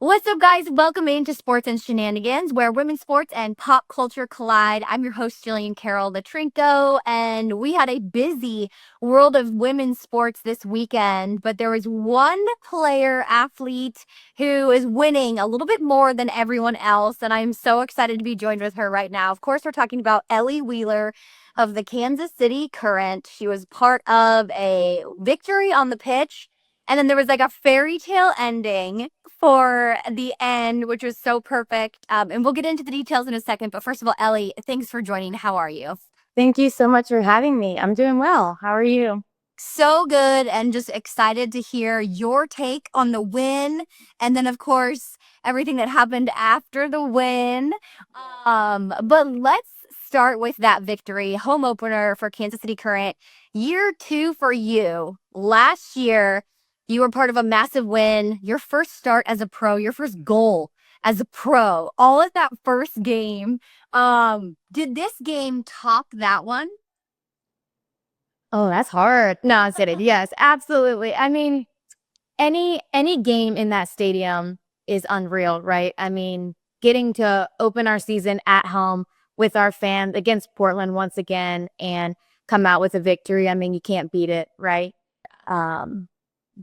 What's up, guys? Welcome into Sports and Shenanigans, where women's sports and pop culture collide. I'm your host, Jillian Carroll Latrinko, and we had a busy world of women's sports this weekend, but there was one player athlete who is winning a little bit more than everyone else, and I'm so excited to be joined with her right now. Of course, we're talking about Ellie Wheeler of the Kansas City Current. She was part of a victory on the pitch, and then there was like a fairy tale ending for the end, which was so perfect. And we'll get into the details in a second. But first of all, Ellie, thanks for joining. How are you? Thank you so much for having me. I'm doing well. How are you? So good, and just excited to hear your take on the win. And then, of course, everything that happened after the win. But let's start with that victory, home opener for Kansas City Current. Year two for you. Last year, you were part of a massive win, your first start as a pro, your first goal as a pro, all at that first game. Did this game top that one? Oh, that's hard. No, I'm kidding. Yes, absolutely. I mean, any game in that stadium is unreal, right? I mean, getting to open our season at home with our fans against Portland once again and come out with a victory. I mean, you can't beat it, right? Um,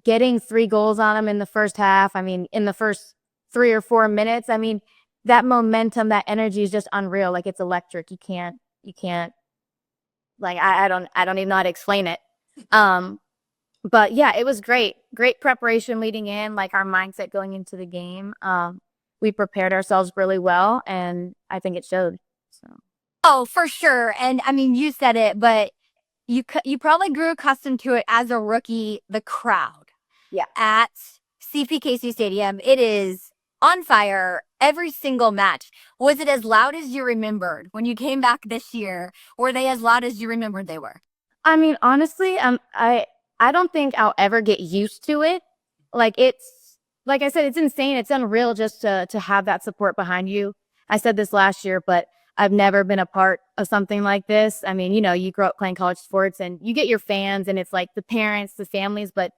Getting 3 goals on them in the first half. I mean, in the first 3 or 4 minutes, I mean, that momentum, that energy is just unreal. Like it's electric. You can't like I don't even know how to explain it. Um, but yeah, it was great. Great preparation leading in, like our mindset going into the game. We prepared ourselves really well and I think it showed. So Oh, for sure. And I mean, you said it, but you probably grew accustomed to it as a rookie, the crowd yeah. at CPKC Stadium. It is on fire every single match. Was it as loud as you remembered when you came back this year? Were they as loud as you remembered they were? I mean, honestly, I don't think I'll ever get used to it. Like it's like I said, it's insane. It's unreal just to have that support behind you. I said this last year, but I've never been a part of something like this. I mean, you grow up playing college sports and you get your fans and it's like the parents, the families, but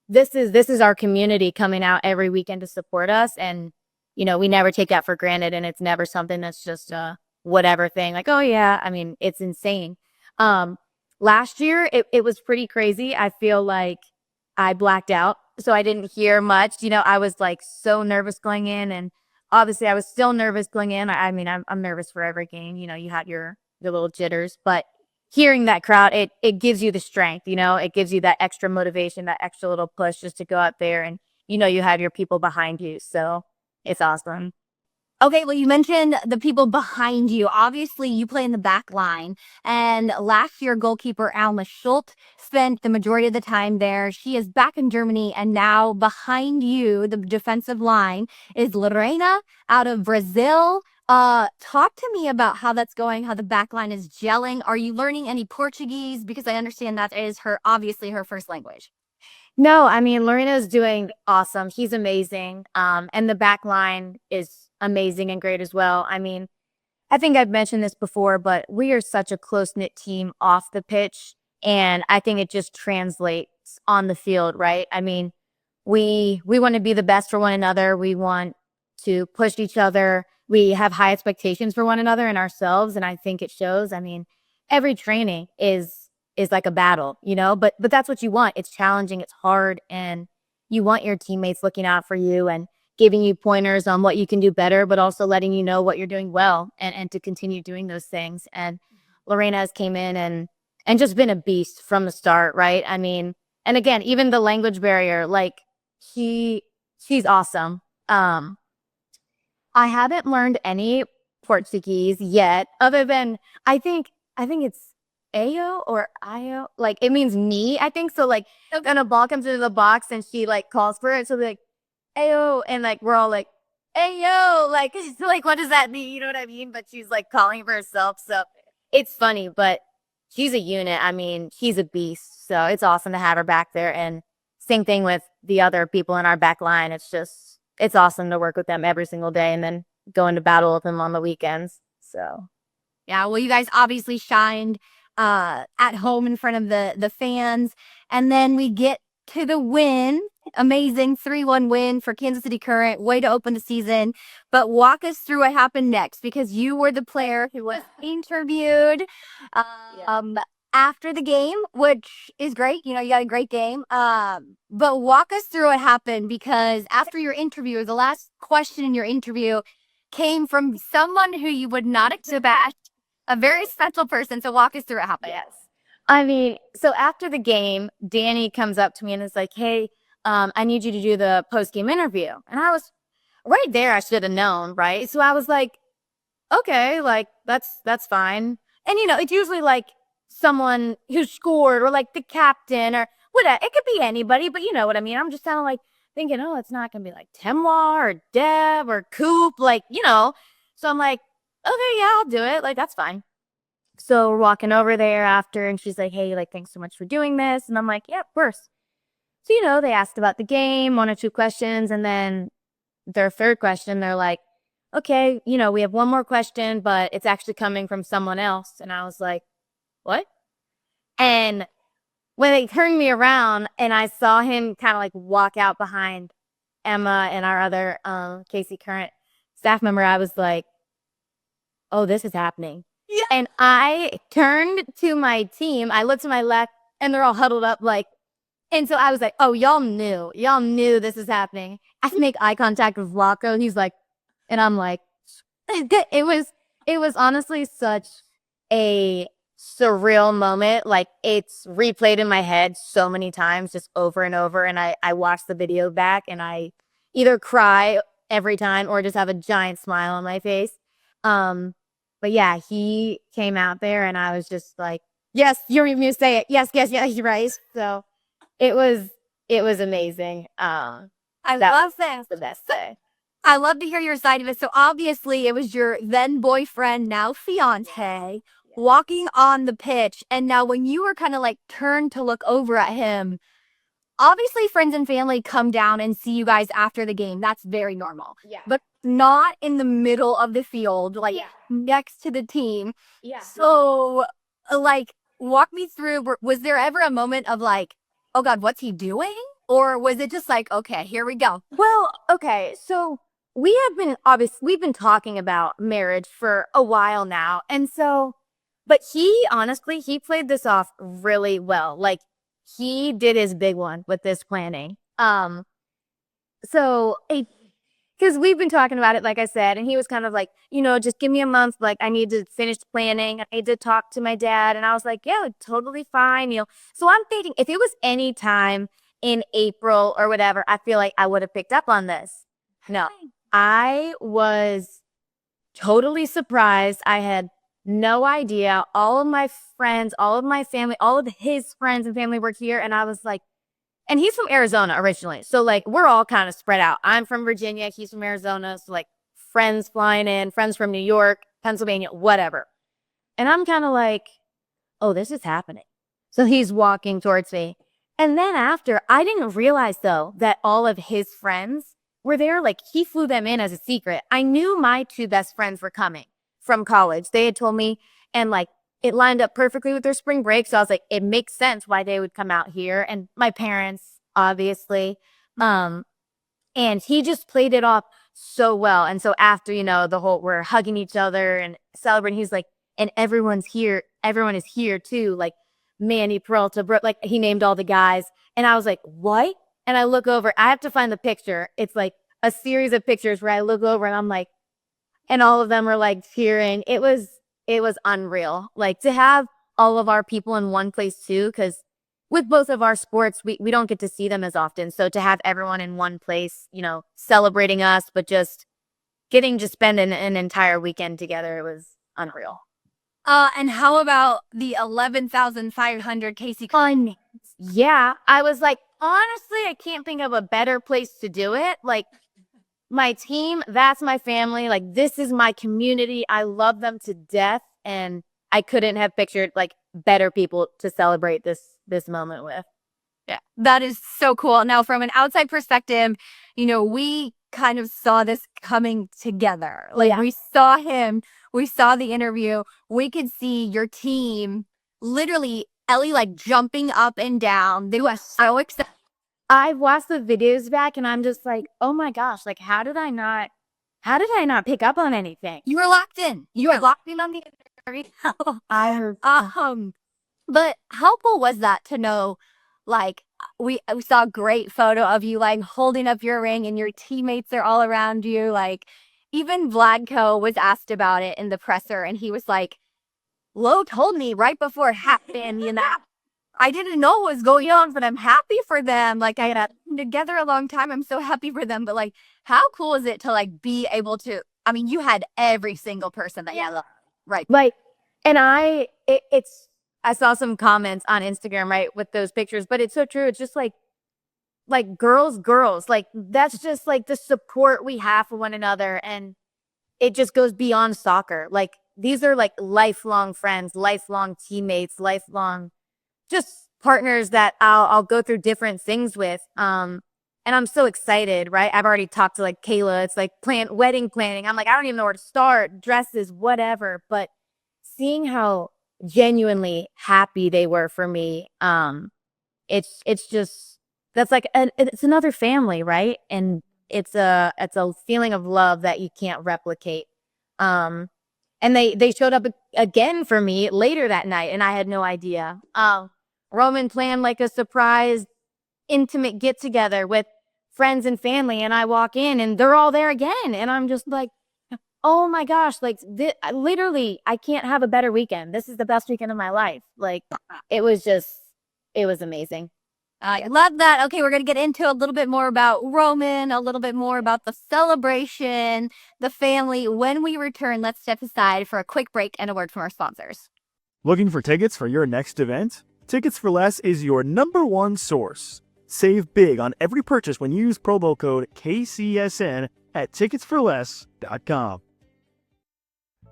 this is our community coming out every weekend to support us and we never take that for granted and it's never something that's just a whatever thing like, oh yeah, I mean, it's insane. Um Last year it was pretty crazy. I feel like I blacked out, so I didn't hear much. I was like so nervous going in and obviously I was still nervous going in. I mean, I'm nervous for every game. You had your little jitters, but hearing that crowd, it gives you the strength, it gives you that extra motivation, that extra little push just to go out there and you have your people behind you. So it's awesome. Okay, well, you mentioned the people behind you. Obviously, you play in the back line. And last year, goalkeeper Alma Schultz spent the majority of the time there. She is back in Germany. And now behind you, the defensive line is Lorena out of Brazil. Talk to me about how that's going, how the back line is gelling. Are you learning any Portuguese? Because I understand that is obviously her first language. No, I mean, Lorena's doing awesome. She's amazing. And the back line is amazing and great as well. I mean, I think I've mentioned this before, but we are such a close-knit team off the pitch, and I think it just translates on the field, right? I mean, we want to be the best for one another. We want to push each other. We have high expectations for one another and ourselves, and I think it shows. I mean, every training is like a battle, but that's what you want. It's challenging, it's hard, and you want your teammates looking out for you and giving you pointers on what you can do better, but also letting you know what you're doing well and to continue doing those things. And Lorena has came in and just been a beast from the start, right? I mean, and again, even the language barrier, like she's awesome. I haven't learned any Portuguese yet, other than I think it's Ayo or Io. Like it means me, I think. So like when a ball comes into the box and she like calls for it, so like Ayo, and like we're all like, Ayo, like so like what does that mean? You know what I mean? But she's like calling for herself. So it's funny, but she's a unit. I mean, she's a beast. So it's awesome to have her back there. And same thing with the other people in our back line. It's awesome to work with them every single day and then go into battle with them on the weekends. So Yeah, well, you guys obviously shined at home in front of the fans, and then we get to the win, Amazing 3-1 win for Kansas City Current. Way to open the season. But walk us through what happened next because you were the player who was interviewed after the game, which is great. You know, you got a great game. But walk us through what happened because after your interview, the last question in your interview came from someone who you would not expect, a very special person. So walk us through what happened. Yes. I mean, so after the game, Danny comes up to me and is like, hey, I need you to do the post-game interview. And I was right there. I should have known, right? So I was like, okay, like that's fine. And you know, it's usually like someone who scored or like the captain or whatever. It could be anybody, but you know what I mean? I'm just kind of like thinking, oh, it's not gonna be like Temwa or Deb or Coop, like, you know. So I'm like, okay, yeah, I'll do it. Like, that's fine. So we're walking over there after, and she's like, hey, like, thanks so much for doing this. And I'm like, yeah, of course. So, you know, they asked about the game, 1 or 2 questions, and then their third question, they're like, okay, you know, we have one more question, but it's actually coming from someone else. And I was like, what? And when they turned me around and I saw him kind of like walk out behind Emma and our other Casey Current staff member, I was like, oh, this is happening. Yeah. And I turned to my team. I looked to my left and they're all huddled up like, and so I was like, oh, y'all knew this is happening. I make eye contact with Rocco. And he's like, and I'm like, it was honestly such a surreal moment. Like, it's replayed in my head so many times, just over and over. And I watched the video back and I either cry every time or just have a giant smile on my face. But yeah, he came out there and I was just like, yes, you're even to say it. Yes, right. So it was amazing. I love that. The best day. I love to hear your side of it. So obviously it was your then boyfriend, now fiance, walking on the pitch. And now when you were kind of like turned to look over at him, obviously friends and family come down and see you guys after the game. That's very normal. Yeah. But not in the middle of the field, like next to the team. Yeah. So like walk me through, was there ever a moment of like, oh God, what's he doing? Or was it just like, okay, here we go? Well, okay. So we've been talking about marriage for a while now. And so, but he played this off really well. Like, he did his big one with this planning. So because we've been talking about it, like I said, and he was kind of like, you know, just give me a month. Like, I need to finish planning. I need to talk to my dad. And I was like, yeah, totally fine. You know, so I'm thinking if it was any time in April or whatever, I feel like I would have picked up on this. No, I was totally surprised. I had no idea. All of my friends, all of my family, all of his friends and family were here. And I was like, and he's from Arizona originally. So like, we're all kind of spread out. I'm from Virginia. He's from Arizona. So like, friends flying in, friends from New York, Pennsylvania, whatever. And I'm kind of like, oh, this is happening. So he's walking towards me. And then after, I didn't realize though that all of his friends were there. Like, he flew them in as a secret. I knew my 2 best friends were coming from college. They had told me, and like, it lined up perfectly with their spring break. So I was like, it makes sense why they would come out here. And my parents, obviously. And he just played it off so well. And so after, you know, the whole, we're hugging each other and celebrating, he's like, and everyone is here too. Like, Manny, Peralta, Brooke, like, he named all the guys. And I was like, what? And I look over, I have to find the picture. It's like a series of pictures where I look over and I'm like, and all of them are like cheering. It was unreal. Like, to have all of our people in one place too, because with both of our sports, we don't get to see them as often. So to have everyone in one place, you know, celebrating us, but just getting to spend an entire weekend together, it was unreal. And how about the 11,500 Casey Current? Yeah, I was like, honestly, I can't think of a better place to do it. Like, my team, that's my family. Like, this is my community. I love them to death. And I couldn't have pictured like better people to celebrate this moment with. Yeah, that is so cool. Now, from an outside perspective, you know, we kind of saw this coming together. Like, we saw him, we saw the interview, we could see your team, literally Ellie like jumping up and down. They were so excited. I watched the videos back and I'm just like, oh my gosh, like how did I not pick up on anything? You were locked in. You were locked in on the I heard but how cool was that to know, like, we saw a great photo of you, like, holding up your ring and your teammates are all around you, like, even Vladko was asked about it in the presser, and he was like, Lo told me right before it happened, I didn't know what was going on, but I'm happy for them. Like, I had been together a long time. I'm so happy for them. But, like, how cool is it to, like, be able to, I mean, you had every single person that you love, right? like, and I saw some comments on Instagram, right, with those pictures, but it's so true. It's just like girls, like that's just like the support we have for one another. And it just goes beyond soccer. Like these are like lifelong friends, lifelong teammates, lifelong just partners that I'll go through different things with. And I'm so excited, right? I've already talked to like Kayla. It's like wedding planning. I'm like, I don't even know where to start, dresses, whatever. But seeing how genuinely happy they were for me, it's just that's like it's another family, right? And it's a feeling of love that you can't replicate. Um, and they showed up again for me later that night, and I had no idea. Roman planned like a surprise, intimate get together with friends and family, and I walk in, and they're all there again, and I'm just like, oh my gosh, like literally, I can't have a better weekend. This is the best weekend of my life. Like, it was amazing. I love that. Okay, we're going to get into a little bit more about Roman, a little bit more about the celebration, the family. When we return, let's step aside for a quick break and a word from our sponsors. Looking for tickets for your next event? Tickets for Less is your #1 source. Save big on every purchase when you use promo code KCSN at ticketsforless.com.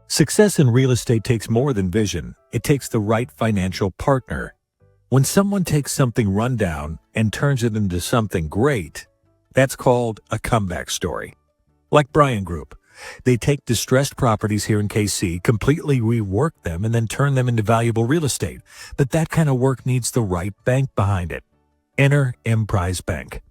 Success in real estate takes more than vision. It takes the right financial partner. When someone takes something rundown and turns it into something great, that's called a comeback story. Like Bryan Group. They take distressed properties here in KC, completely rework them, and then turn them into valuable real estate. But that kind of work needs the right bank behind it. Enter Emprise Bank.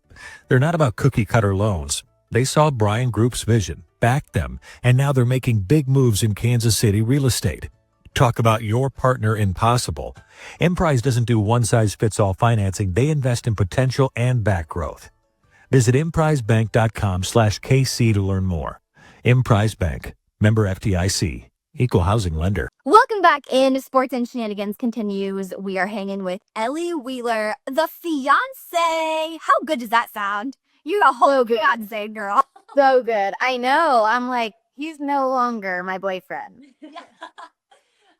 They're not about cookie-cutter loans. They saw Bryan Group's vision, backed them, and now they're making big moves in Kansas City real estate. Talk about your partner in possible. Emprise doesn't do one-size-fits-all financing. They invest in potential and back growth. Visit emprisebank.com/KC to learn more. Emprise Bank, member FDIC, equal housing lender. Welcome back in. Sports and Shenanigans continues. We are hanging with Ellie Wheeler, the fiance. How good does that sound? You a whole fiance, girl. So good. I know. I'm like, he's no longer my boyfriend.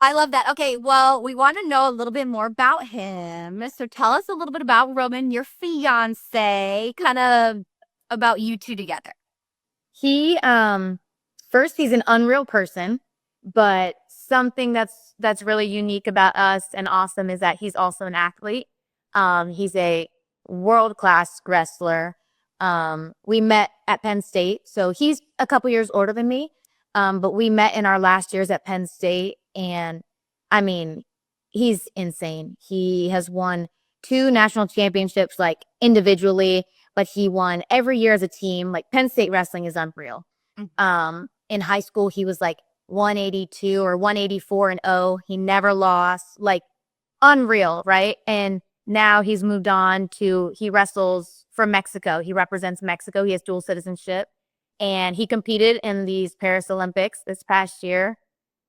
I love that. Okay, well, we want to know a little bit more about him. So tell us a little bit about Roman, your fiance, kind of about you two together. He first, he's an unreal person, but something that's really unique about us and awesome is that he's also an athlete. He's a world-class wrestler. We met at Penn State, so he's a couple years older than me. But we met in our last years at Penn State, and I mean, he's insane. He has won 2 national championships, like individually, but he won every year as a team. Like Penn State wrestling is unreal. In high school, he was like 182 or 184-0. He never lost, like unreal, right? And now he's moved on to, he wrestles for Mexico. He represents Mexico. He has dual citizenship. And he competed in these Paris Olympics this past year.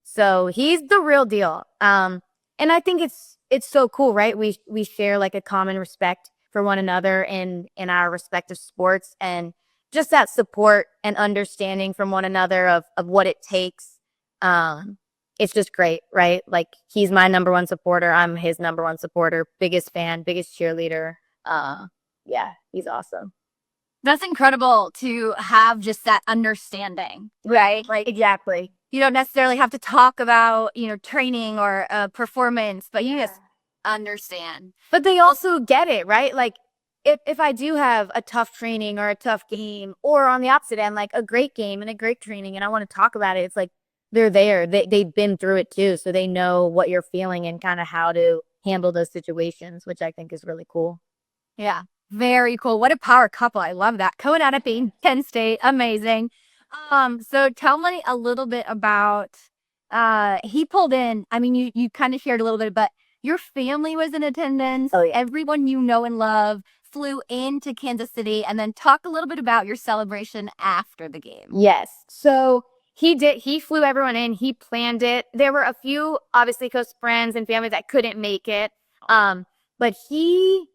So he's the real deal. And I think it's so cool, right? We share like a common respect for one another in our respective sports, and just that support and understanding from one another of what it takes. It's just great, right? Like he's my #1 supporter. I'm his #1 supporter, biggest fan, biggest cheerleader. Yeah, he's awesome. That's incredible to have just that understanding, right? Like, Exactly. you don't necessarily have to talk about, training or performance, but you just understand. But they also get it, right? Like if I do have a tough training or a tough game, or on the opposite end, like a great game and a great training, and I want to talk about it, it's like they're there. They've been through it too. So they know what you're feeling and kind of how to handle those situations, which I think is really cool. Yeah. Very cool. What a power couple. I love that. Co-Anapy, Penn State, amazing. So tell me a little bit about he pulled in. I mean, you kind of shared a little bit, but your family was in attendance. Oh, yeah. Everyone you know and love flew into Kansas City, and then talk a little bit about your celebration after the game. Yes. So he flew everyone in. He planned it. There were a few, obviously, close friends and family that couldn't make it. But he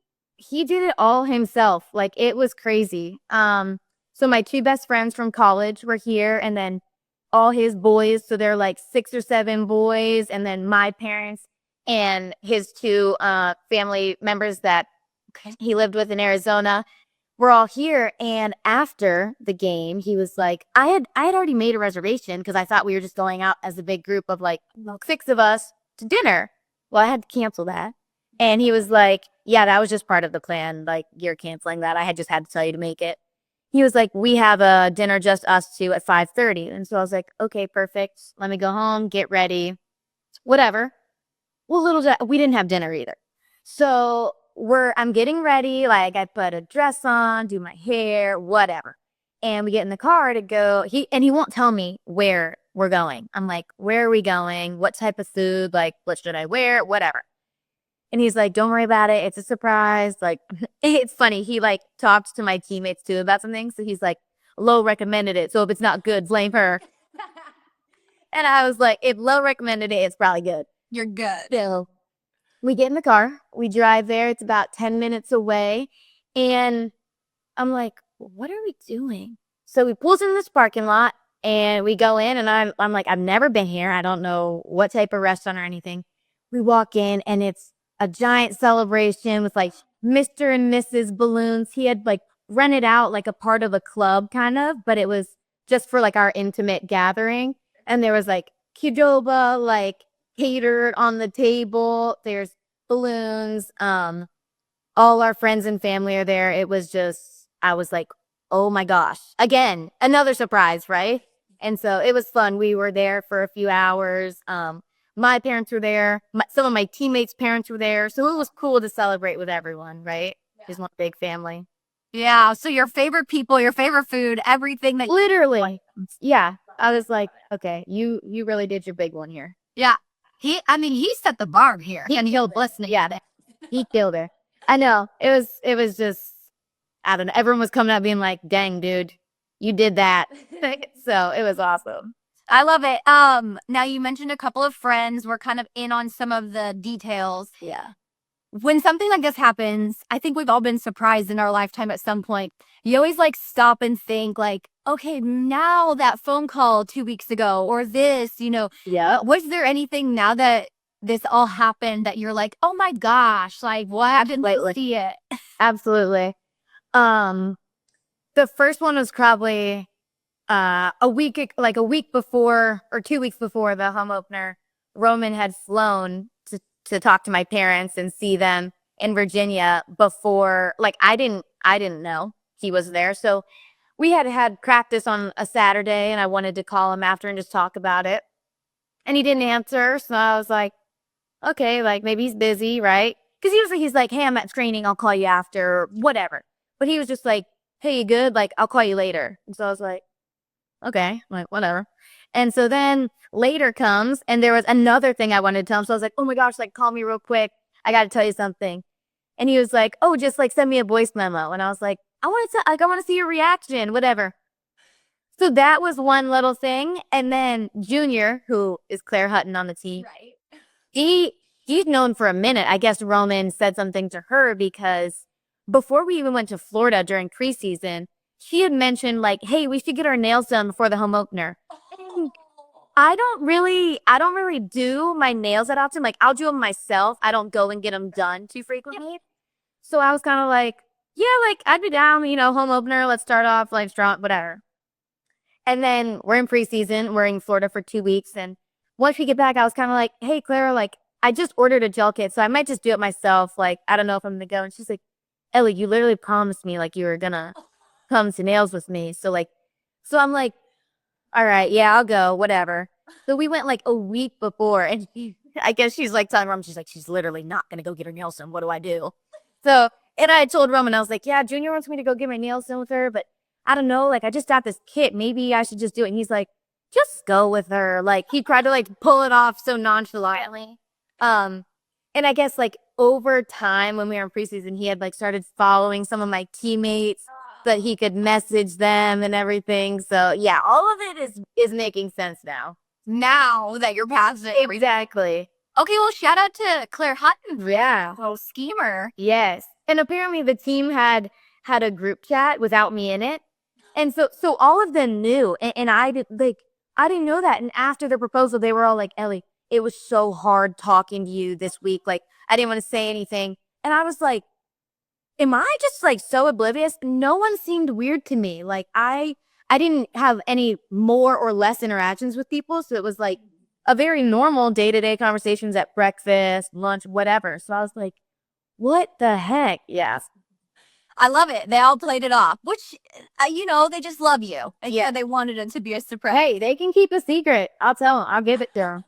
did it all himself. Like, it was crazy. So my two best friends from college were here, and then all his boys. So they're like 6 or 7 boys, and then my parents and his two family members that he lived with in Arizona. We're all here, and after the game, he was like, I had already made a reservation because I thought we were just going out as a big group of like 6 of us to dinner. Well, I had to cancel that. And he was like, yeah, that was just part of the plan. Like, you're canceling that. I had just had to tell you to make it. He was like, we have a dinner just us two at 5:30. And so I was like, okay, perfect. Let me go home, get ready, whatever. Well, we didn't have dinner either. So I'm getting ready. Like, I put a dress on, do my hair, whatever. And we get in the car to go. He won't tell me where we're going. I'm like, where are we going? What type of food? Like, what should I wear? Whatever. And he's like, don't worry about it. It's a surprise. Like, it's funny. He like talked to my teammates too about something. So he's like, Lo recommended it. So if it's not good, blame her. And I was like, if Lo recommended it, it's probably good. You're good. So we get in the car. We drive there. It's about 10 minutes away. And I'm like, what are we doing? So we pulls in this parking lot and we go in, and I'm like, I've never been here. I don't know what type of restaurant or anything. We walk in, and it's a giant celebration with like Mr. and Mrs. balloons. He had like rented out like a part of a club kind of, but it was just for like our intimate gathering. And there was like Qdoba, like catered on the table. There's balloons. All our friends and family are there. It was just, I was like, oh my gosh. Again, another surprise, right? And so it was fun. We were there for a few hours. My parents were there. Some of my teammates' parents were there. So it was cool to celebrate with everyone, right? Just one big family. Yeah. So your favorite people, your favorite food, everything that Literally. Yeah. I was like, okay, you really did your big one here. Yeah. He set the bar here. And he'll listen. Yeah. He killed her. I know. It was just, I don't know. Everyone was coming up being like, dang, dude, you did that. So it was awesome. I love it. Now you mentioned a couple of friends were kind of in on some of the details. Yeah. When something like this happens, I think we've all been surprised in our lifetime at some point. You always like stop and think like, okay, now that phone call 2 weeks ago or this, Yeah. was there anything now that this all happened that you're like, oh my gosh, like what? I didn't see it. Absolutely. The first one was probably a week before or 2 weeks before the home opener. Roman had flown to talk to my parents and see them in Virginia before, like, I didn't know he was there. So we had practice on a Saturday, and I wanted to call him after and just talk about it. And he didn't answer. So I was like, okay, like maybe he's busy, right? Because usually he's like, hey, I'm at training. I'll call you after, whatever. But he was just like, hey, you good? Like, I'll call you later. And so I was like, okay, like, whatever. And so then later comes, and there was another thing I wanted to tell him. So I was like, oh my gosh, like, call me real quick. I got to tell you something. And he was like, oh, just like send me a voice memo. And I was like, I want to see your reaction, whatever. So that was one little thing. And then Junior, who is Claire Hutton on the team, Right. he's known for a minute. I guess Roman said something to her because before we even went to Florida during preseason, she had mentioned like, hey, we should get our nails done before the home opener. And I don't really do my nails that often. Like, I'll do them myself. I don't go and get them done too frequently. Yep. So I was kind of like, yeah, like I'd be down, home opener. Let's start off like strong, whatever. And then we're in preseason. We're in Florida for 2 weeks. And once we get back, I was kind of like, hey, Clara, like I just ordered a gel kit, so I might just do it myself. Like, I don't know if I'm going to go. And she's like, Ellie, you literally promised me like you were going to come to nails with me. So I'm like, all right, yeah, I'll go, whatever. So we went like a week before, and I guess she's like telling Roman, she's like, she's literally not going to go get her nails done. What do I do? So And I told Roman, I was like, yeah, Junior wants me to go get my nails done with her, but I don't know. Like, I just got this kit. Maybe I should just do it. And he's like, just go with her. Like, he tried to, like, pull it off so nonchalantly. And I guess, like, over time when we were in preseason, he had, like, started following some of my teammates so that he could message them and everything. So, yeah, all of it is making sense now. Now that you're past it. Exactly. Okay, well, shout out to Claire Hutton. Yeah. Oh, schemer. Yes. And apparently the team had a group chat without me in it. And so all of them knew. And I didn't know that. And after the proposal, they were all like, Ellie, it was so hard talking to you this week. Like, I didn't want to say anything. And I was like, am I just like so oblivious? No one seemed weird to me. Like, I didn't have any more or less interactions with people. So it was like a very normal day-to-day conversations at breakfast, lunch, whatever. So I was like, what the heck? Yeah. I love it. They all played it off, which, they just love you. And yeah, they wanted it to be a surprise. Hey, they can keep a secret. I'll tell them. I'll give it to them.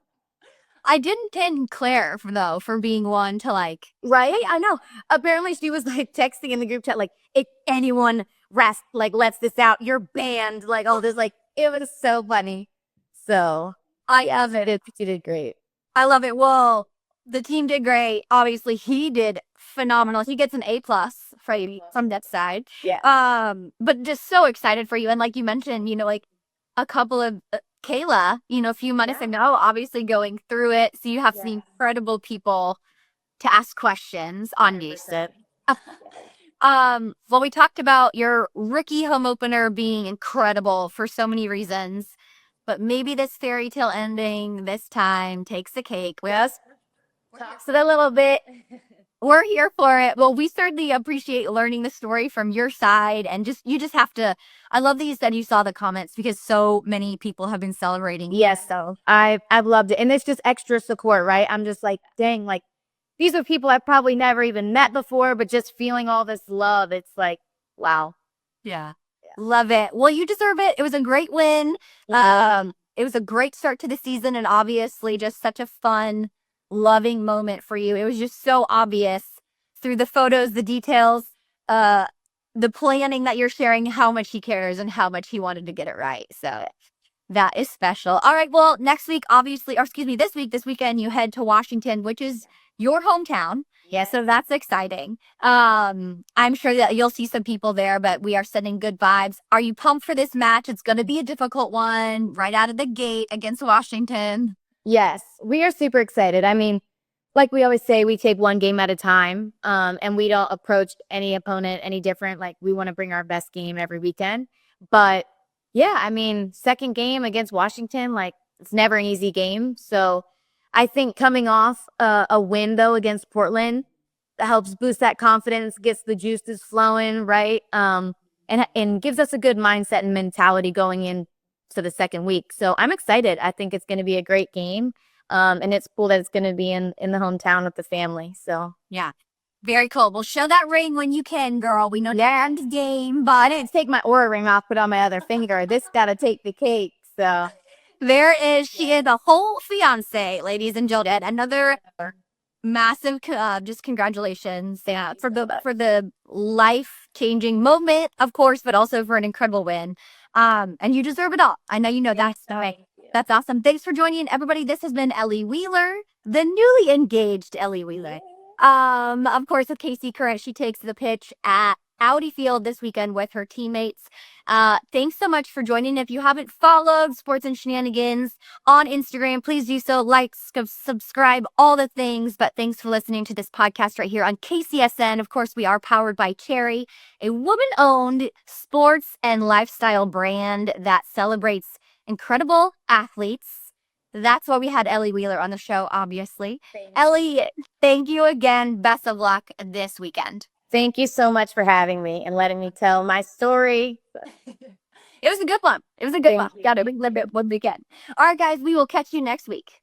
I didn't pin Claire, though, for being one to, like... Right? I know. Apparently, she was, like, texting in the group chat, like, if anyone lets this out, you're banned. Like, all this, like, it was so funny. So, I love it. She did great. I love it. Well, the team did great. Obviously, he did phenomenal. He gets an A+ from that side. Yeah. But just so excited for you. And like you mentioned, like a couple of Kayla, a few months ago, obviously going through it. So you have some incredible people to ask questions on you. Well, we talked about your rookie home opener being incredible for so many reasons, but maybe this fairy tale ending this time takes the cake. Yes. So a little bit. We're here for it. Well, we certainly appreciate learning the story from your side, and you just have to. I love that you said you saw the comments because so many people have been celebrating. Yes, so I've loved it, and it's just extra support, right? I'm just like, dang, like these are people I've probably never even met before, but just feeling all this love, it's like, wow. Yeah. Love it. Well, you deserve it. It was a great win. It was a great start to the season, and obviously just such a fun, loving moment for you. It was just so obvious through the photos, the details, the planning that you're sharing, how much he cares and how much he wanted to get it right. So that is special. All right. Well, next week, obviously, or excuse me, this weekend, you head to Washington, which is your hometown. Yeah, so that's exciting. I'm sure that you'll see some people there, but we are sending good vibes. Are you pumped for this match? It's going to be a difficult one right out of the gate against Washington. Yes, we are super excited. I mean, like we always say, we take one game at a time, and we don't approach any opponent any different. Like, we want to bring our best game every weekend. But yeah, I mean, second game against Washington, like, it's never an easy game. So I think coming off a win, though, against Portland helps boost that confidence, gets the juices flowing, right? And gives us a good mindset and mentality going into the second week. So I'm excited. I think it's going to be a great game. And it's cool that it's going to be in the hometown with the family. So yeah, very cool. Well, show that ring when you can, girl. We know that game, but I didn't take my Aura ring off, put on my other finger. This got to take the cake. So there is, she is a whole fiance, ladies and gentlemen. Another massive, just congratulations, yeah, for the life-changing moment, of course, but also for an incredible win. And you deserve it all. I know you know that. That's awesome. Thanks for joining, everybody. This has been Ellie Wheeler, the newly engaged Ellie Wheeler. Of course, with Casey Current, she takes the pitch at Audi Field this weekend with her teammates. Thanks so much for joining. If you haven't followed Sports and Shenanigans on Instagram, please do so. Like, subscribe, all the things. But thanks for listening to this podcast right here on KCSN. Of course, we are powered by Cherry, a woman-owned sports and lifestyle brand that celebrates incredible athletes. That's why we had Ellie Wheeler on the show, obviously. Ellie, thank you again. Best of luck this weekend. Thank you so much for having me and letting me tell my story. It was a good one. It was a good one. Got it. We lived it one weekend. All right, guys, we will catch you next week.